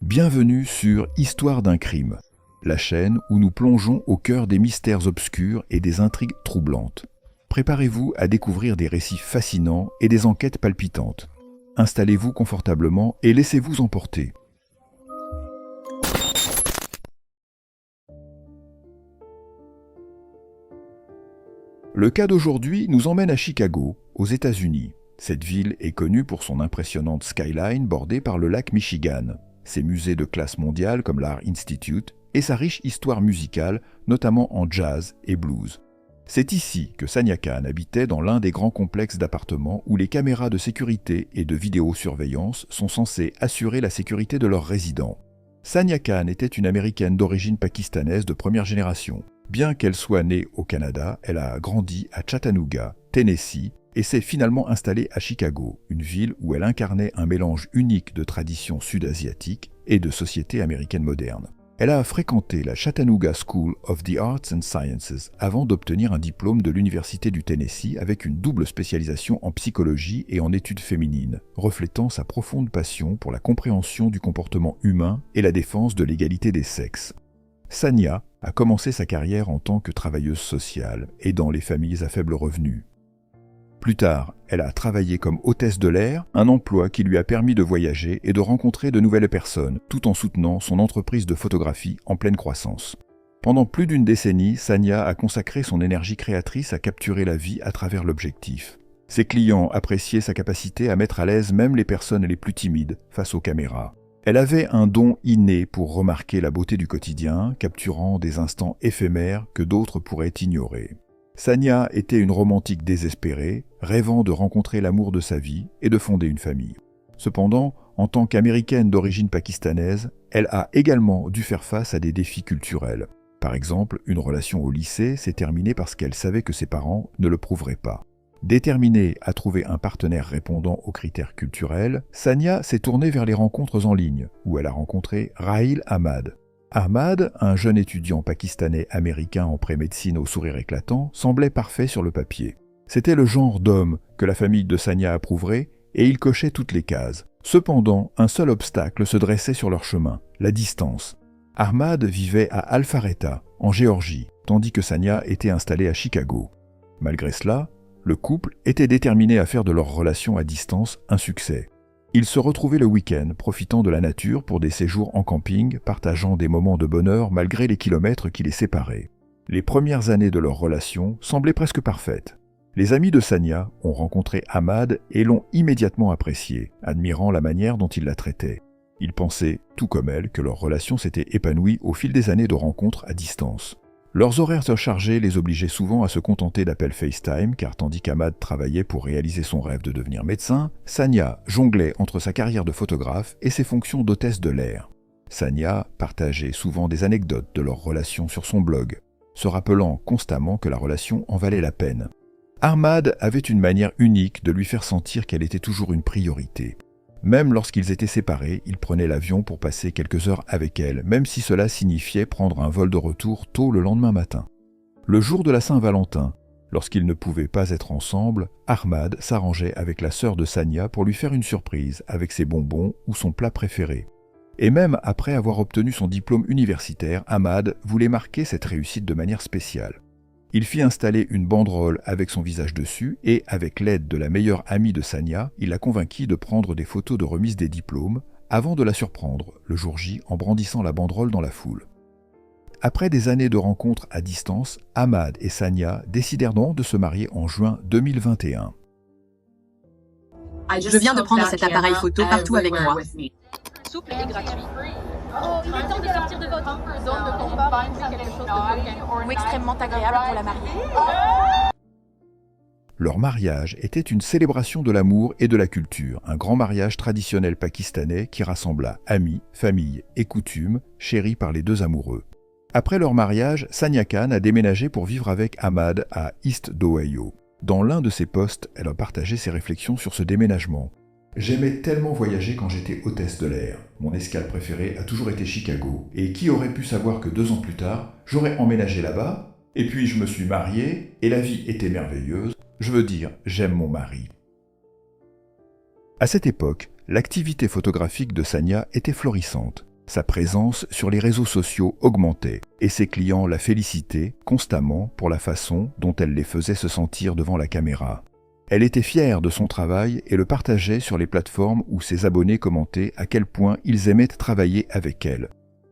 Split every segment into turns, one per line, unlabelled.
Bienvenue sur Histoire d'un crime, la chaîne où nous plongeons au cœur des mystères obscurs et des intrigues troublantes. Préparez-vous à découvrir des récits fascinants et des enquêtes palpitantes. Installez-vous confortablement et laissez-vous emporter. Le cas d'aujourd'hui nous emmène à Chicago, aux États-Unis. Cette ville est connue pour son impressionnante skyline bordée par le lac Michigan, ses musées de classe mondiale comme l'Art Institute et sa riche histoire musicale, notamment en jazz et blues. C'est ici que Sanya Khan habitait dans l'un des grands complexes d'appartements où les caméras de sécurité et de vidéosurveillance sont censées assurer la sécurité de leurs résidents. Sanya Khan était une Américaine d'origine pakistanaise de première génération. Bien qu'elle soit née au Canada, elle a grandi à Chattanooga, Tennessee, et s'est finalement installée à Chicago, une ville où elle incarnait un mélange unique de traditions sud-asiatiques et de société américaine moderne. Elle a fréquenté la Chattanooga School of the Arts and Sciences avant d'obtenir un diplôme de l'Université du Tennessee avec une double spécialisation en psychologie et en études féminines, reflétant sa profonde passion pour la compréhension du comportement humain et la défense de l'égalité des sexes. Sanya a commencé sa carrière en tant que travailleuse sociale, aidant les familles à faible revenu. Plus tard, elle a travaillé comme hôtesse de l'air, un emploi qui lui a permis de voyager et de rencontrer de nouvelles personnes, tout en soutenant son entreprise de photographie en pleine croissance. Pendant plus d'une décennie, Sanya a consacré son énergie créatrice à capturer la vie à travers l'objectif. Ses clients appréciaient sa capacité à mettre à l'aise même les personnes les plus timides face aux caméras. Elle avait un don inné pour remarquer la beauté du quotidien, capturant des instants éphémères que d'autres pourraient ignorer. Sanya était une romantique désespérée, rêvant de rencontrer l'amour de sa vie et de fonder une famille. Cependant, en tant qu'américaine d'origine pakistanaise, elle a également dû faire face à des défis culturels. Par exemple, une relation au lycée s'est terminée parce qu'elle savait que ses parents ne le prouveraient pas. Déterminée à trouver un partenaire répondant aux critères culturels, Sanya s'est tournée vers les rencontres en ligne, où elle a rencontré Rahil Ahmad. Ahmad, un jeune étudiant pakistanais-américain en pré-médecine au sourire éclatant, semblait parfait sur le papier. C'était le genre d'homme que la famille de Sanya approuverait, et il cochait toutes les cases. Cependant, un seul obstacle se dressait sur leur chemin, la distance. Ahmad vivait à Alpharetta, en Géorgie, tandis que Sanya était installée à Chicago. Malgré cela, le couple était déterminé à faire de leur relation à distance un succès. Ils se retrouvaient le week-end, profitant de la nature pour des séjours en camping, partageant des moments de bonheur malgré les kilomètres qui les séparaient. Les premières années de leur relation semblaient presque parfaites. Les amis de Sanya ont rencontré Ahmad et l'ont immédiatement apprécié, admirant la manière dont il la traitait. Ils pensaient, tout comme elle, que leur relation s'était épanouie au fil des années de rencontres à distance. Leurs horaires surchargés les obligeaient souvent à se contenter d'appels FaceTime, car tandis qu'Ahmad travaillait pour réaliser son rêve de devenir médecin, Sanya jonglait entre sa carrière de photographe et ses fonctions d'hôtesse de l'air. Sanya partageait souvent des anecdotes de leur relation sur son blog, se rappelant constamment que la relation en valait la peine. Ahmad avait une manière unique de lui faire sentir qu'elle était toujours une priorité. Même lorsqu'ils étaient séparés, il prenait l'avion pour passer quelques heures avec elle, même si cela signifiait prendre un vol de retour tôt le lendemain matin. Le jour de la Saint-Valentin, lorsqu'ils ne pouvaient pas être ensemble, Ahmad s'arrangeait avec la sœur de Sanya pour lui faire une surprise avec ses bonbons ou son plat préféré. Et même après avoir obtenu son diplôme universitaire, Ahmad voulait marquer cette réussite de manière spéciale. Il fit installer une banderole avec son visage dessus et, avec l'aide de la meilleure amie de Sanya, il la convainquit de prendre des photos de remise des diplômes avant de la surprendre le jour J en brandissant la banderole dans la foule. Après des années de rencontres à distance, Ahmad et Sanya décidèrent donc de se marier en juin 2021.
Je viens de prendre cet appareil photo partout avec moi.
Souple et gratuit. Oh, il est temps de sortir de votre zone de confort et faire quelque chose de beau ou extrêmement agréable pour la mariée.
Leur mariage était une célébration de l'amour et de la culture, un grand mariage traditionnel pakistanais qui rassembla amis, famille et coutumes, chéris par les deux amoureux. Après leur mariage, Sanya Khan a déménagé pour vivre avec Ahmad à East d'Ohio. Dans l'un de ses posts, elle a partagé ses réflexions sur ce déménagement. J'aimais tellement voyager quand j'étais hôtesse de l'air. Mon escale préférée a toujours été Chicago. Et qui aurait pu savoir que 2 ans plus tard, j'aurais emménagé là-bas? Et puis je me suis marié, et la vie était merveilleuse. Je veux dire, j'aime mon mari. À cette époque, l'activité photographique de Sanya était florissante. Sa présence sur les réseaux sociaux augmentait et ses clients la félicitaient constamment pour la façon dont elle les faisait se sentir devant la caméra. Elle était fière de son travail et le partageait sur les plateformes où ses abonnés commentaient à quel point ils aimaient travailler avec elle.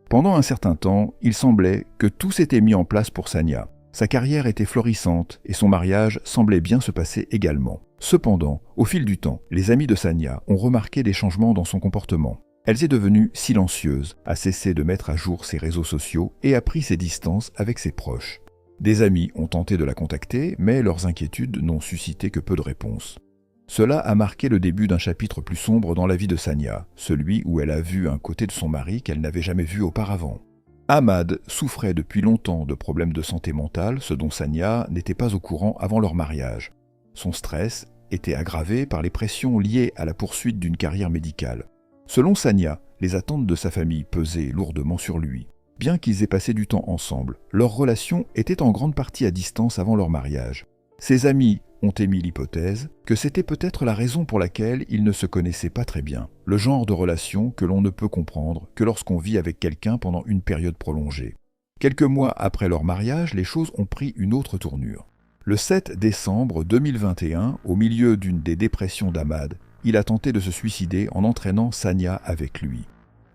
Pendant un certain temps, il semblait que tout s'était mis en place pour Sania. Sa carrière était florissante et son mariage semblait bien se passer également. Cependant, au fil du temps, les amis de Sania ont remarqué des changements dans son comportement. Elle est devenue silencieuse, a cessé de mettre à jour ses réseaux sociaux et a pris ses distances avec ses proches. Des amis ont tenté de la contacter, mais leurs inquiétudes n'ont suscité que peu de réponses. Cela a marqué le début d'un chapitre plus sombre dans la vie de Sania, celui où elle a vu un côté de son mari qu'elle n'avait jamais vu auparavant. Ahmad souffrait depuis longtemps de problèmes de santé mentale, ce dont Sania n'était pas au courant avant leur mariage. Son stress était aggravé par les pressions liées à la poursuite d'une carrière médicale. Selon Sania, les attentes de sa famille pesaient lourdement sur lui. Bien qu'ils aient passé du temps ensemble, leur relation était en grande partie à distance avant leur mariage. Ses amis ont émis l'hypothèse que c'était peut-être la raison pour laquelle ils ne se connaissaient pas très bien, le genre de relation que l'on ne peut comprendre que lorsqu'on vit avec quelqu'un pendant une période prolongée. Quelques mois après leur mariage, les choses ont pris une autre tournure. Le 7 décembre 2021, au milieu d'une des dépressions d'Ahmad, il a tenté de se suicider en entraînant Sania avec lui.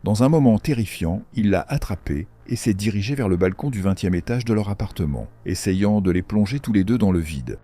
Dans un moment terrifiant, il l'a attrapée et s'est dirigé vers le balcon du 20e étage de leur appartement, essayant de les plonger tous les deux dans le vide.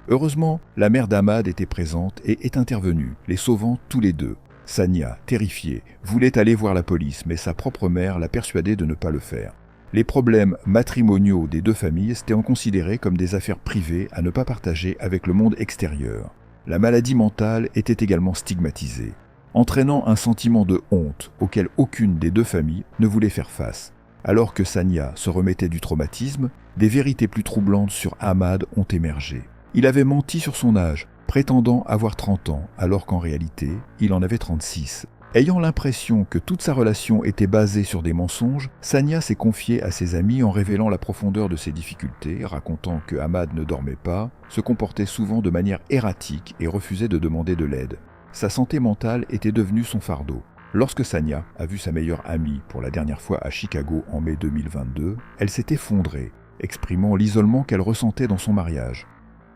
Heureusement, la mère d'Ahmad était présente et est intervenue, les sauvant tous les deux. Sania, terrifiée, voulait aller voir la police, mais sa propre mère l'a persuadée de ne pas le faire. Les problèmes matrimoniaux des deux familles étaient considérés comme des affaires privées à ne pas partager avec le monde extérieur. La maladie mentale était également stigmatisée, entraînant un sentiment de honte auquel aucune des deux familles ne voulait faire face. Alors que Sania se remettait du traumatisme, des vérités plus troublantes sur Ahmad ont émergé. Il avait menti sur son âge, prétendant avoir 30 ans, alors qu'en réalité, il en avait 36. Ayant l'impression que toute sa relation était basée sur des mensonges, Sania s'est confiée à ses amis en révélant la profondeur de ses difficultés, racontant que Ahmad ne dormait pas, se comportait souvent de manière erratique et refusait de demander de l'aide. Sa santé mentale était devenue son fardeau. Lorsque Sania a vu sa meilleure amie pour la dernière fois à Chicago en mai 2022, elle s'est effondrée, exprimant l'isolement qu'elle ressentait dans son mariage.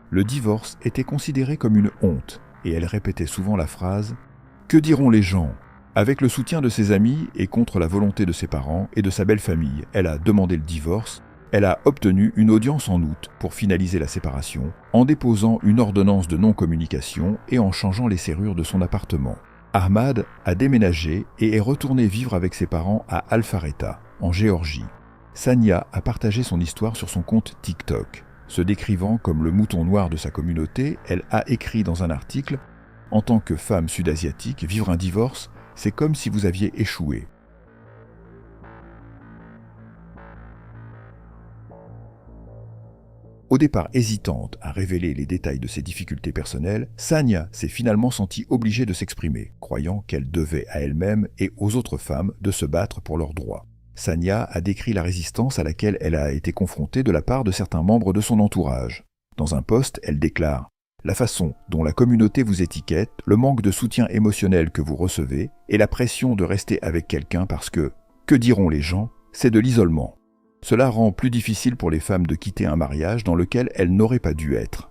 Le divorce était considéré comme une honte, et elle répétait souvent la phrase « Que diront les gens ?» Avec le soutien de ses amis et contre la volonté de ses parents et de sa belle famille, elle a demandé le divorce. Elle a obtenu une audience en août pour finaliser la séparation, en déposant une ordonnance de non-communication et en changeant les serrures de son appartement. Ahmad a déménagé et est retourné vivre avec ses parents à Alpharetta, en Géorgie. Sania a partagé son histoire sur son compte TikTok. Se décrivant comme le mouton noir de sa communauté, elle a écrit dans un article « En tant que femme sud-asiatique, vivre un divorce, c'est comme si vous aviez échoué. » Au départ hésitante à révéler les détails de ses difficultés personnelles, Sania s'est finalement sentie obligée de s'exprimer, croyant qu'elle devait à elle-même et aux autres femmes de se battre pour leurs droits. Sania a décrit la résistance à laquelle elle a été confrontée de la part de certains membres de son entourage. Dans un post, elle déclare « La façon dont la communauté vous étiquette, le manque de soutien émotionnel que vous recevez et la pression de rester avec quelqu'un parce que diront les gens, c'est de l'isolement. Cela rend plus difficile pour les femmes de quitter un mariage dans lequel elles n'auraient pas dû être.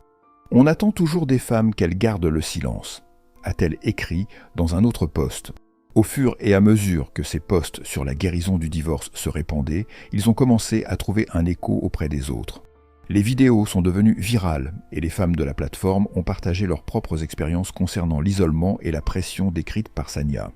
On attend toujours des femmes qu'elles gardent le silence », a-t-elle écrit dans un autre post. Au fur et à mesure que ces posts sur la guérison du divorce se répandaient, ils ont commencé à trouver un écho auprès des autres. Les vidéos sont devenues virales et les femmes de la plateforme ont partagé leurs propres expériences concernant l'isolement et la pression décrite par Sania.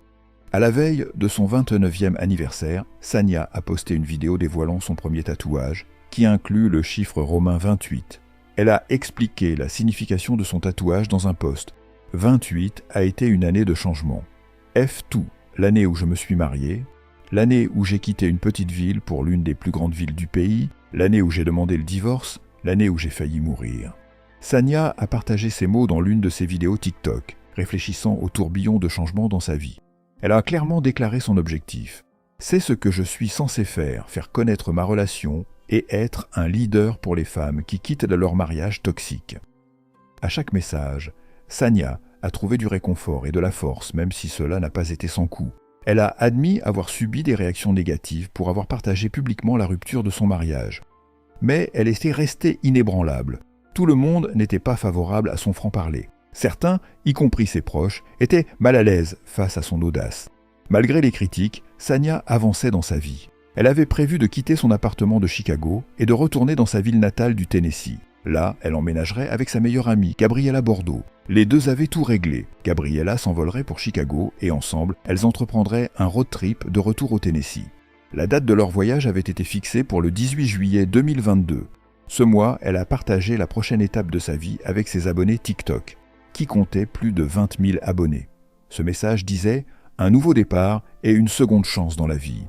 À la veille de son 29e anniversaire, Sania a posté une vidéo dévoilant son premier tatouage, qui inclut le chiffre romain 28. Elle a expliqué la signification de son tatouage dans un post. 28 a été une année de changement. F2, l'année où je me suis marié, l'année où j'ai quitté une petite ville pour l'une des plus grandes villes du pays, l'année où j'ai demandé le divorce, l'année où j'ai failli mourir. Sania a partagé ces mots dans l'une de ses vidéos TikTok, réfléchissant au tourbillon de changements dans sa vie. Elle a clairement déclaré son objectif. C'est ce que je suis censé faire connaître ma relation et être un leader pour les femmes qui quittent leur mariage toxique. À chaque message, Sania a trouvé du réconfort et de la force, même si cela n'a pas été sans coup. Elle a admis avoir subi des réactions négatives pour avoir partagé publiquement la rupture de son mariage. Mais elle était restée inébranlable. Tout le monde n'était pas favorable à son franc-parler. Certains, y compris ses proches, étaient mal à l'aise face à son audace. Malgré les critiques, Sanya avançait dans sa vie. Elle avait prévu de quitter son appartement de Chicago et de retourner dans sa ville natale du Tennessee. Là, elle emménagerait avec sa meilleure amie, Gabriella Bordeaux. Les deux avaient tout réglé. Gabriella s'envolerait pour Chicago et ensemble, elles entreprendraient un road trip de retour au Tennessee. La date de leur voyage avait été fixée pour le 18 juillet 2022. Ce mois, elle a partagé la prochaine étape de sa vie avec ses abonnés TikTok, qui comptaient plus de 20 000 abonnés. Ce message disait « Un nouveau départ et une seconde chance dans la vie ».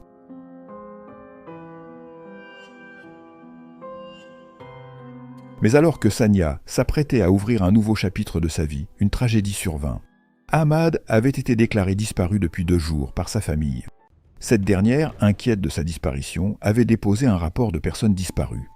Mais alors que Sanya s'apprêtait à ouvrir un nouveau chapitre de sa vie, une tragédie survint. Ahmad avait été déclaré disparu depuis 2 jours par sa famille. Cette dernière, inquiète de sa disparition, avait déposé un rapport de personnes disparues.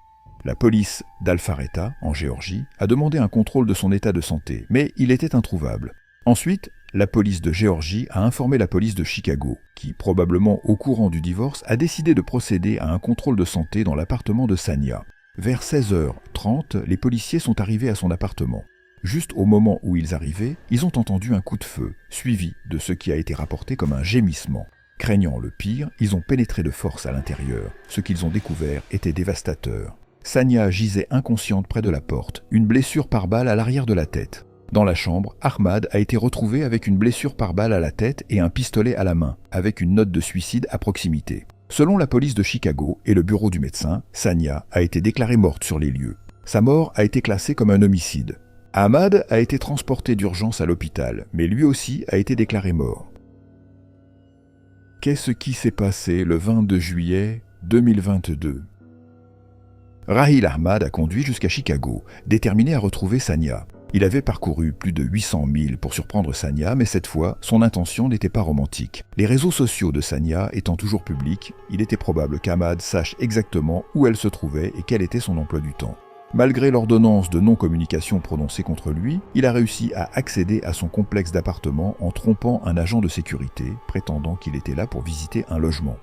La police d'Alpharetta, en Géorgie, a demandé un contrôle de son état de santé, mais il était introuvable. Ensuite, la police de Géorgie a informé la police de Chicago, qui, probablement au courant du divorce, a décidé de procéder à un contrôle de santé dans l'appartement de Sanya. Vers 16h30, les policiers sont arrivés à son appartement. Juste au moment où ils arrivaient, ils ont entendu un coup de feu, suivi de ce qui a été rapporté comme un gémissement. Craignant le pire, ils ont pénétré de force à l'intérieur. Ce qu'ils ont découvert était dévastateur. Sanya gisait inconsciente près de la porte, une blessure par balle à l'arrière de la tête. Dans la chambre, Ahmad a été retrouvé avec une blessure par balle à la tête et un pistolet à la main, avec une note de suicide à proximité. Selon la police de Chicago et le bureau du médecin, Sanya a été déclarée morte sur les lieux. Sa mort a été classée comme un homicide. Ahmad a été transporté d'urgence à l'hôpital, mais lui aussi a été déclaré mort. Qu'est-ce qui s'est passé le 22 juillet 2022 ? Rahil Ahmad a conduit jusqu'à Chicago, déterminé à retrouver Sanya. Il avait parcouru plus de 800 milles pour surprendre Sanya, mais cette fois, son intention n'était pas romantique. Les réseaux sociaux de Sanya étant toujours publics, il était probable qu'Ahmad sache exactement où elle se trouvait et quel était son emploi du temps. Malgré l'ordonnance de non-communication prononcée contre lui, il a réussi à accéder à son complexe d'appartements en trompant un agent de sécurité, prétendant qu'il était là pour visiter un logement.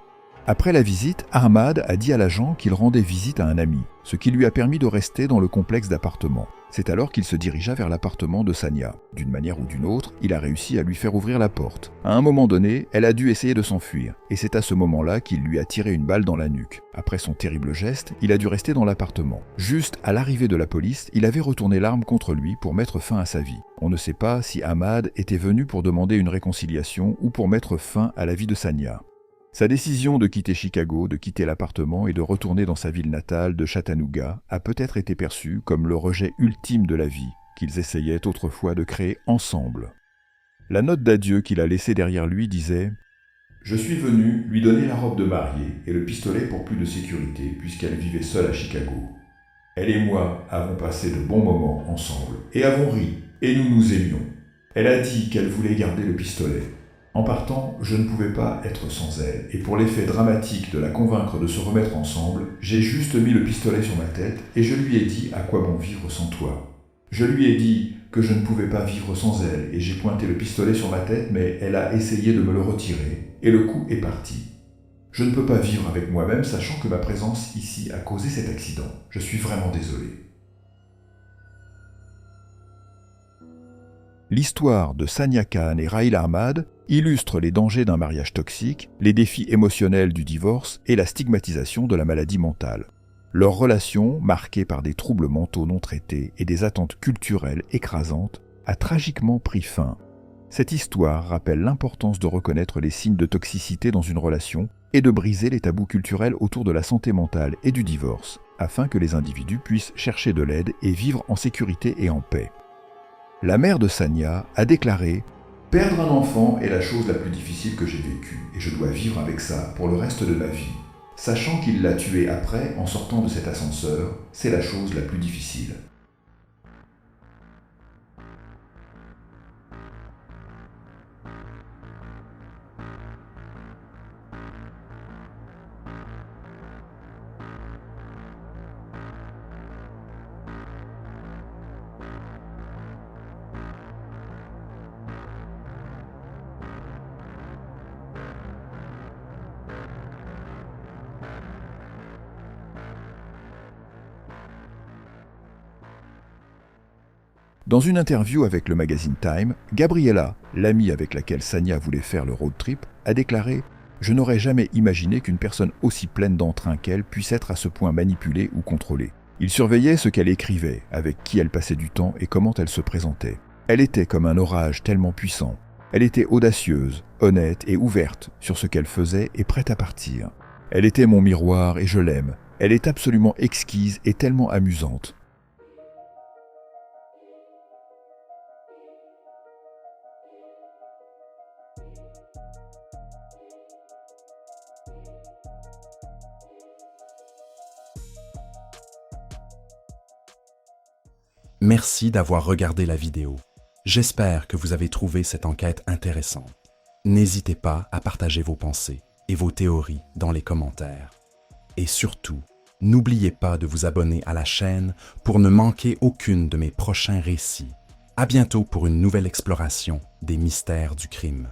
Après la visite, Ahmad a dit à l'agent qu'il rendait visite à un ami, ce qui lui a permis de rester dans le complexe d'appartements. C'est alors qu'il se dirigea vers l'appartement de Sanya. D'une manière ou d'une autre, il a réussi à lui faire ouvrir la porte. À un moment donné, elle a dû essayer de s'enfuir, et c'est à ce moment-là qu'il lui a tiré une balle dans la nuque. Après son terrible geste, il a dû rester dans l'appartement. Juste à l'arrivée de la police, il avait retourné l'arme contre lui pour mettre fin à sa vie. On ne sait pas si Ahmad était venu pour demander une réconciliation ou pour mettre fin à la vie de Sanya. Sa décision de quitter Chicago, de quitter l'appartement et de retourner dans sa ville natale de Chattanooga a peut-être été perçue comme le rejet ultime de la vie qu'ils essayaient autrefois de créer ensemble. La note d'adieu qu'il a laissée derrière lui disait « Je suis venu lui donner la robe de mariée et le pistolet pour plus de sécurité puisqu'elle vivait seule à Chicago. Elle et moi avons passé de bons moments ensemble et avons ri et nous nous aimions. Elle a dit qu'elle voulait garder le pistolet. En partant, je ne pouvais pas être sans elle, et pour l'effet dramatique de la convaincre de se remettre ensemble, j'ai juste mis le pistolet sur ma tête et je lui ai dit à quoi bon vivre sans toi. Je lui ai dit que je ne pouvais pas vivre sans elle, et j'ai pointé le pistolet sur ma tête, mais elle a essayé de me le retirer, et le coup est parti. Je ne peux pas vivre avec moi-même, sachant que ma présence ici a causé cet accident. Je suis vraiment désolé. » L'histoire de Sanya Khan et Rahil Ahmad illustre les dangers d'un mariage toxique, les défis émotionnels du divorce et la stigmatisation de la maladie mentale. Leur relation, marquée par des troubles mentaux non traités et des attentes culturelles écrasantes, a tragiquement pris fin. Cette histoire rappelle l'importance de reconnaître les signes de toxicité dans une relation et de briser les tabous culturels autour de la santé mentale et du divorce, afin que les individus puissent chercher de l'aide et vivre en sécurité et en paix. La mère de Sanya a déclaré « Perdre un enfant est la chose la plus difficile que j'ai vécue et je dois vivre avec ça pour le reste de ma vie. Sachant qu'il l'a tué après en sortant de cet ascenseur, c'est la chose la plus difficile. » Dans une interview avec le magazine Time, Gabriella, l'amie avec laquelle Sania voulait faire le road trip, a déclaré « Je n'aurais jamais imaginé qu'une personne aussi pleine d'entrain qu'elle puisse être à ce point manipulée ou contrôlée. Il surveillait ce qu'elle écrivait, avec qui elle passait du temps et comment elle se présentait. Elle était comme un orage tellement puissant. Elle était audacieuse, honnête et ouverte sur ce qu'elle faisait et prête à partir. Elle était mon miroir et je l'aime. Elle est absolument exquise et tellement amusante. »
Merci d'avoir regardé la vidéo. J'espère que vous avez trouvé cette enquête intéressante. N'hésitez pas à partager vos pensées et vos théories dans les commentaires. Et surtout, n'oubliez pas de vous abonner à la chaîne pour ne manquer aucune de mes prochains récits. À bientôt pour une nouvelle exploration des mystères du crime.